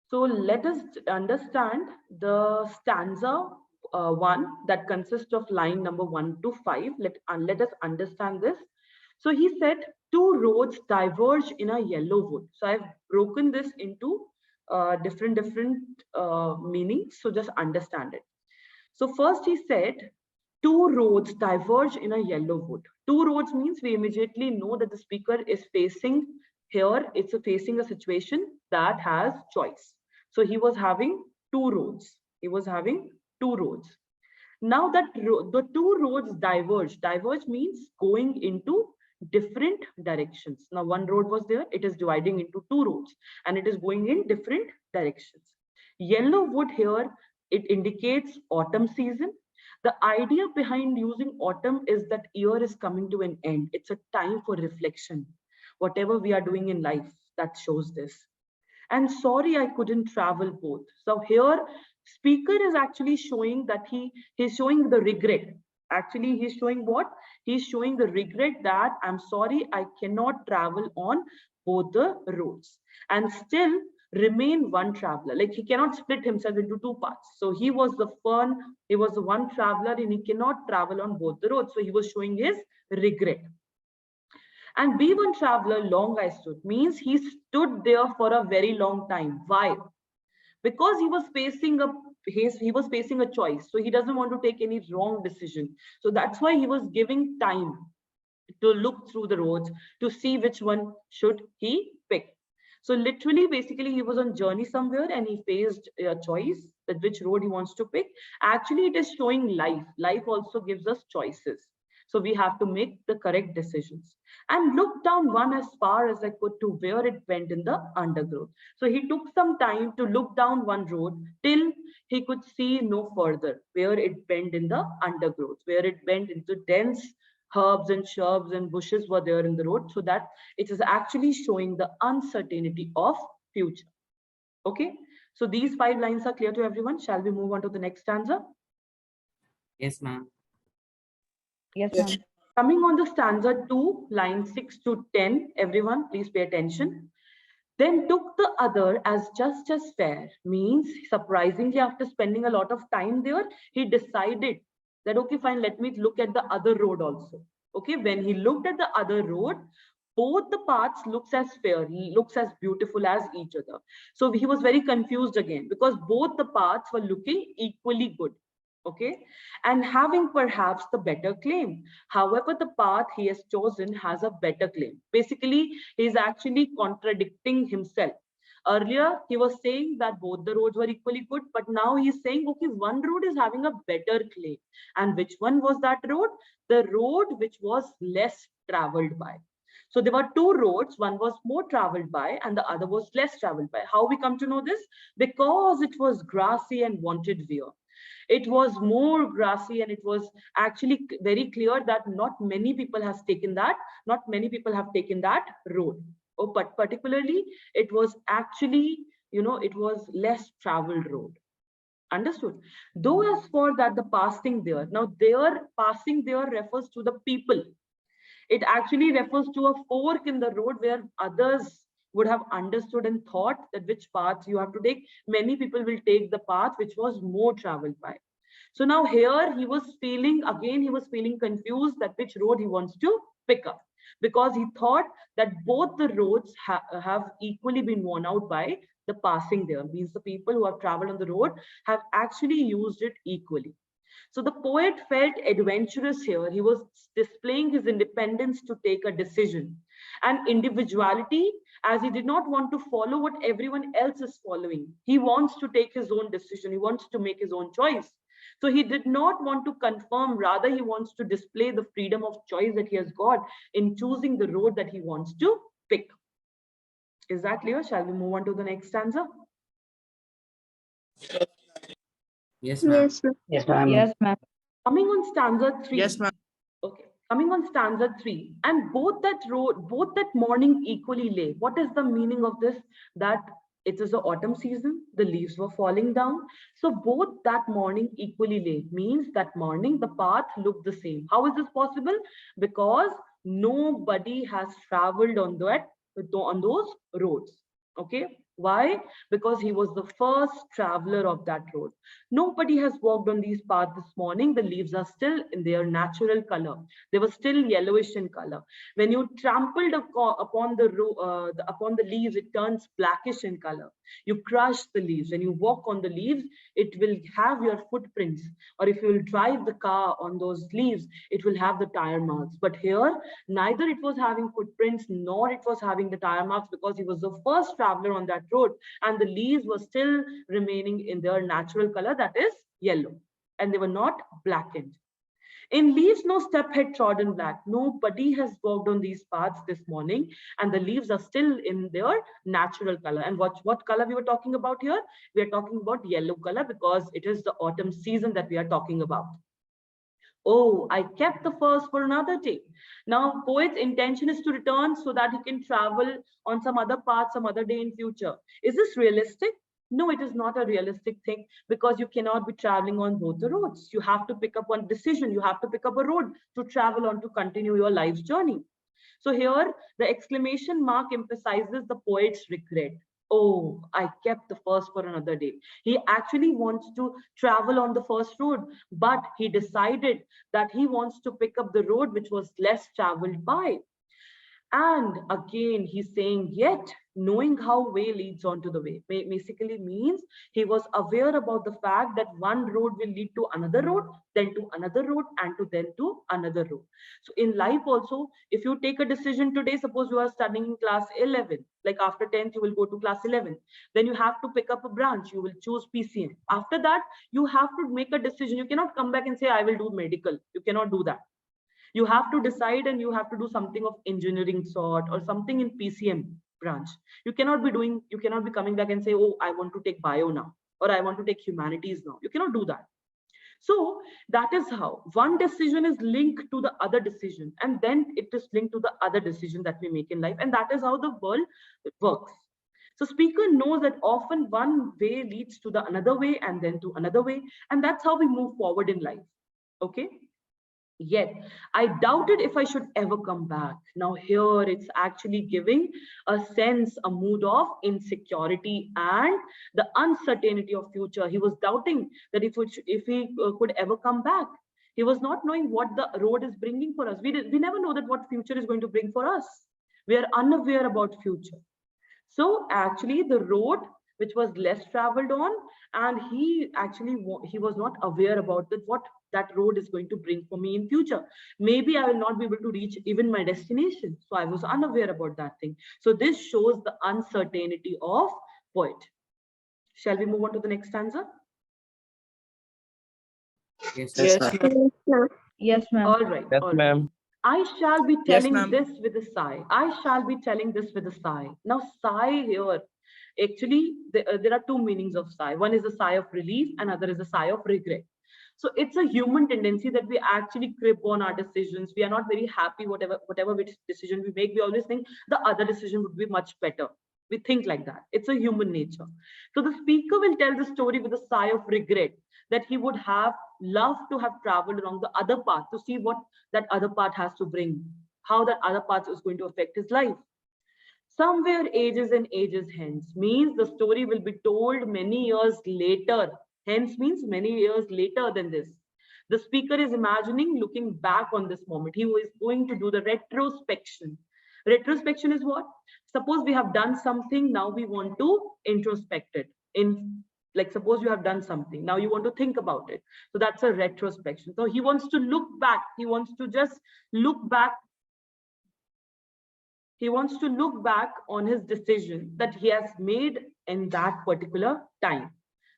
So let us understand the stanza 1 that consists of line number 1 to 5. Let us understand this. So he said, two roads diverge in a yellow wood. So I've broken this into different meanings. So just understand it. So first he said, two roads diverge in a yellow wood. Two roads means we immediately know that the speaker is facing here. It's facing a situation that has choice. So he was having two roads. He was having two roads. Now that the two roads diverge. Diverge means going into different directions. Now one road was there. It is dividing into two roads and it is going in different directions. Yellow wood here, it indicates autumn season. The idea behind using autumn is that year is coming to an end. It's a time for reflection. Whatever we are doing in life, that shows this. And sorry, I couldn't travel both. So here, speaker is actually showing that he's showing the regret. Actually, he's showing what? He's showing the regret that I'm sorry, I cannot travel on both the roads and still remain one traveler. Like he cannot split himself into two parts. So he was the one traveler and he cannot travel on both the roads. So he was showing his regret. And B1 traveler, long I stood, means he stood there for a very long time. Why? Because he was facing a choice. So he doesn't want to take any wrong decision. So that's why he was giving time to look through the roads to see which one should he pick. So literally, basically, he was on journey somewhere and he faced a choice that which road he wants to pick. Actually, it is showing life. Life also gives us choices. So we have to make the correct decisions. And look down one as far as I could to where it went in the undergrowth. So he took some time to look down one road till he could see no further, where it went in the undergrowth, where it went into dense herbs and shrubs and bushes were there in the road, so that it is actually showing the uncertainty of future. Okay, so these 5 lines are clear to everyone. Shall we move on to the next stanza? Yes, ma'am. Yes, ma'am. Coming on the stanza 2, line 6 to 10, everyone please pay attention. Then took the other as just as fair, means surprisingly after spending a lot of time there, he decided that, okay, fine, let me look at the other road also. Okay, when he looked at the other road, both the paths looks as fair, looks as beautiful as each other. So he was very confused again because both the paths were looking equally good. Okay, and having perhaps the better claim. However, the path he has chosen has a better claim. Basically, he is actually contradicting himself. Earlier, he was saying that both the roads were equally good, but now he's saying, okay, one road is having a better claim. And which one was that road? The road which was less traveled by. So there were two roads, one was more traveled by and the other was less traveled by. How we come to know this? Because it was grassy and wanted wear. It was more grassy and it was actually very clear that not many people have taken that road. Oh, but particularly it was actually, it was less traveled road. Understood? Though as for that the passing there, now their passing there refers to the people. It actually refers to a fork in the road where others would have understood and thought that which path you have to take. Many people will take the path which was more traveled by. So now here he was feeling confused that which road he wants to pick up, because he thought that both the roads have equally been worn out by the passing there. Means the people who have traveled on the road have actually used it equally. So the poet felt adventurous here. He was displaying his independence to take a decision and individuality, as he did not want to follow what everyone else is following. He wants to take his own decision. He wants to make his own choice. So he did not want to conform. Rather, he wants to display the freedom of choice that he has got in choosing the road that he wants to pick. Is that clear? Shall we move on to the next stanza? Yes, ma'am. Yes, ma'am. Yes, ma'am. Coming on stanza 3. Yes, ma'am. Okay. Coming on stanza 3. And both that morning equally lay. What is the meaning of this? That it is the autumn season, the leaves were falling down. So both that morning equally lay means that morning the path looked the same. How is this possible? Because nobody has traveled on those roads. Okay. Why? Because he was the first traveler of that road. Nobody has walked on these paths this morning. The leaves are still in their natural color. They were still yellowish in color. When you trampled upon the leaves, it turns blackish in color. You crush the leaves. When you walk on the leaves, it will have your footprints. Or if you will drive the car on those leaves, it will have the tire marks. But here, neither it was having footprints nor it was having the tire marks, because he was the first traveler on that road, and the leaves were still remaining in their natural color, that is yellow, and they were not blackened. In leaves, no step had trodden black. Nobody has walked on these paths this morning, and the leaves are still in their natural color. And what color we were talking about here? We are talking about yellow color, because it is the autumn season that we are talking about. Oh, I kept the first for another day. Now, poet's intention is to return so that he can travel on some other path, some other day in future. Is this realistic? No, it is not a realistic thing, because you cannot be traveling on both the roads. You have to pick up one decision. You have to pick up a road to travel on to continue your life's journey. So here, the exclamation mark emphasizes the poet's regret. Oh, I kept the first for another day. He actually wants to travel on the first road, but he decided that he wants to pick up the road which was less traveled by. And again, he's saying, yet knowing how way leads on to the way. Basically means he was aware about the fact that one road will lead to another road, then to another road, and then to another road. So in life also, if you take a decision today, suppose you are studying in class 11, like after 10th, you will go to class 11. Then you have to pick up a branch. You will choose PCM. After that, you have to make a decision. You cannot come back and say, I will do medical. You cannot do that. You have to decide, and you have to do something of engineering sort or something in PCM branch. You cannot be coming back and say, oh, I want to take bio now, or I want to take humanities now. You cannot do that. So that is how one decision is linked to the other decision, and then it is linked to the other decision that we make in life. And that is how the world works. So speaker knows that often one way leads to the another way, and then to another way. And that's how we move forward in life. Okay. Yet I doubted if I should ever come back. Now here it's actually giving a sense, a mood of insecurity and the uncertainty of future. He was doubting that if he could ever come back. He was not knowing what the road is bringing for us. We never know that what future is going to bring for us. We are unaware about future. So actually the road which was less traveled on, and he was not aware about that what that road is going to bring for me in future. Maybe I will not be able to reach even my destination. So I was unaware about that thing. So this shows the uncertainty of poet. Shall we move on to the next stanza? Yes, ma'am. Yes, ma'am. All right. Yes, ma'am. I shall be Yes, telling ma'am. this with a sigh. I shall be telling this with a sigh. Now, sigh here, actually, there are two meanings of sigh. One is a sigh of relief, and other is a sigh of regret. So it's a human tendency that we actually crib on our decisions. We are not very happy whatever decision we make. We always think the other decision would be much better. We think like that. It's a human nature. So the speaker will tell the story with a sigh of regret that he would have loved to have traveled along the other path to see what that other path has to bring, how that other path is going to affect his life. Somewhere ages and ages hence means the story will be told many years later. Hence means many years later than this. The speaker is imagining looking back on this moment. He is going to do the retrospection. Retrospection is what? Suppose we have done something, now we want to introspect it. Like suppose you have done something, now you want to think about it. So that's a retrospection. So he wants to look back. He wants to just look back. He wants to look back on his decision that he has made in that particular time.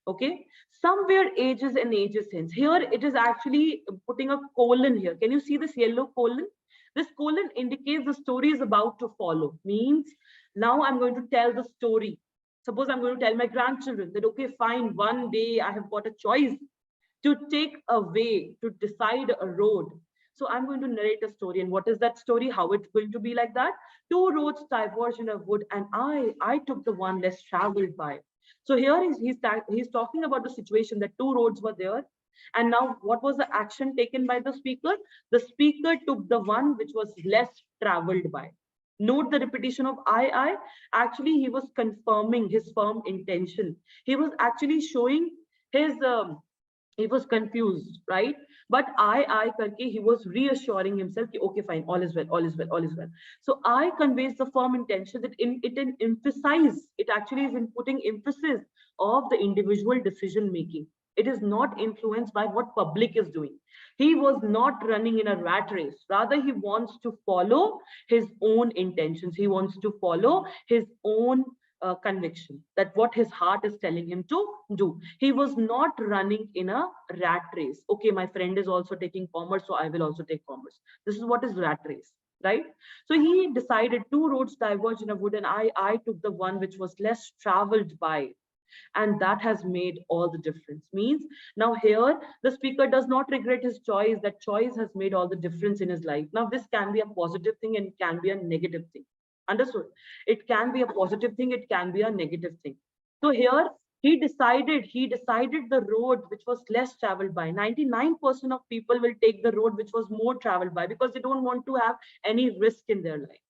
Okay, somewhere ages and ages hence. Here it is actually putting a colon here. Can you see this yellow colon? This colon indicates the story is about to follow. Means now I'm going to tell the story. Suppose I'm going to tell my grandchildren that, okay, fine, one day I have got a choice to take a way, to decide a road. So I'm going to narrate a story. And what is that story? How it's going to be like that? Two roads diverged in a wood, and I took the one less traveled by. So here he's talking about the situation that two roads were there. And now what was the action taken by the speaker? The speaker took the one which was less traveled by. Note the repetition of I. Actually, he was confirming his firm intention. He was actually showing his, he was confused, right? But I karke, he was reassuring himself, ki, okay, fine, all is well, all is well, all is well. So I conveys the firm intention that it emphasize, it actually is in putting emphasis of the individual decision making. It is not influenced by what public is doing. He was not running in a rat race. Rather, he wants to follow his own intentions. He wants to follow his own conviction, that what his heart is telling him to do. He was not running in a rat race. Okay, my friend is also taking commerce, so I will also take commerce. This is what is rat race, right? So he decided two roads diverge in a wood, and I took the one which was less traveled by, and that has made all the difference. Means now here the speaker does not regret his choice. That choice has made all the difference in his life. Now this can be a positive thing and it can be a negative thing. Understood? It can be a positive thing, it can be a negative thing. So here he decided the road which was less traveled by. 99% of people will take the road which was more traveled by, because they don't want to have any risk in their life.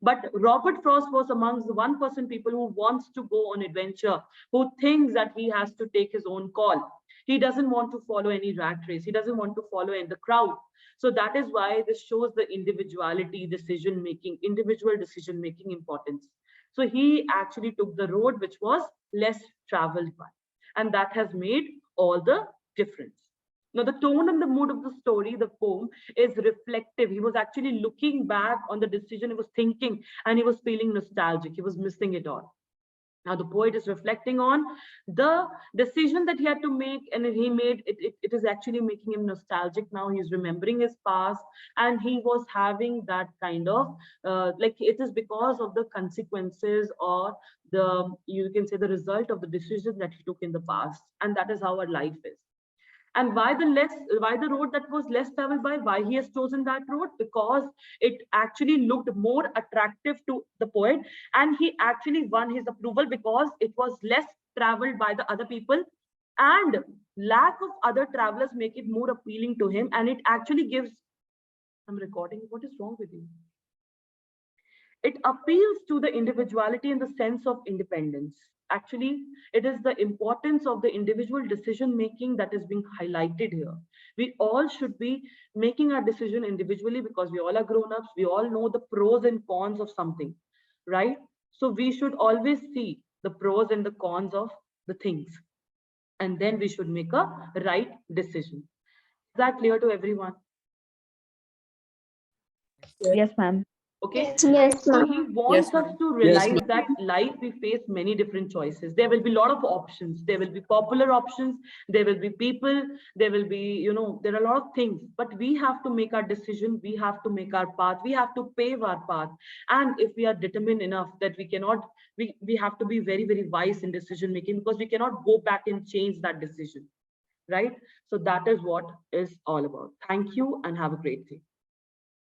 But Robert Frost was amongst the 1% people who wants to go on adventure, who thinks that he has to take his own call. He doesn't want to follow any rat race. He doesn't want to follow in the crowd. So that is why this shows the individuality, decision making, individual decision making importance. So he actually took the road which was less traveled by, and that has made all the difference. Now, the tone and the mood of the story, the poem, is reflective. He was actually looking back on the decision, he was thinking, and he was feeling nostalgic. He was missing it all. Now, the poet is reflecting on the decision that he had to make, and he made it. It is actually making him nostalgic now. He's remembering his past, and he was having that kind of like, it is because of the consequences, or the, you can say, the result of the decision that he took in the past, and that is how our life is. And why the road that was less traveled by, why he has chosen that road? Because it actually looked more attractive to the poet, and he actually won his approval because it was less traveled by the other people, and lack of other travelers make it more appealing to him. And it actually gives, I'm recording, what is wrong with you? It appeals to the individuality and the sense of independence. Actually, it is the importance of the individual decision making that is being highlighted here. We all should be making our decision individually, because we all are grown-ups. We all know the pros and cons of something, right? So we should always see the pros and the cons of the things, and then we should make a right decision. Is that clear to everyone? Yes, ma'am. Okay. Yes, So ma'am. he wants Yes, us ma'am. to realize that life, we face many different choices. There will be a lot of options. There will be popular options. There will be people. There will be, there are a lot of things. But we have to make our decision. We have to make our path. We have to pave our path. And if we are determined enough that we cannot, we have to be very, very wise in decision making, because we cannot go back and change that decision. Right? So that is what is all about. Thank you and have a great day.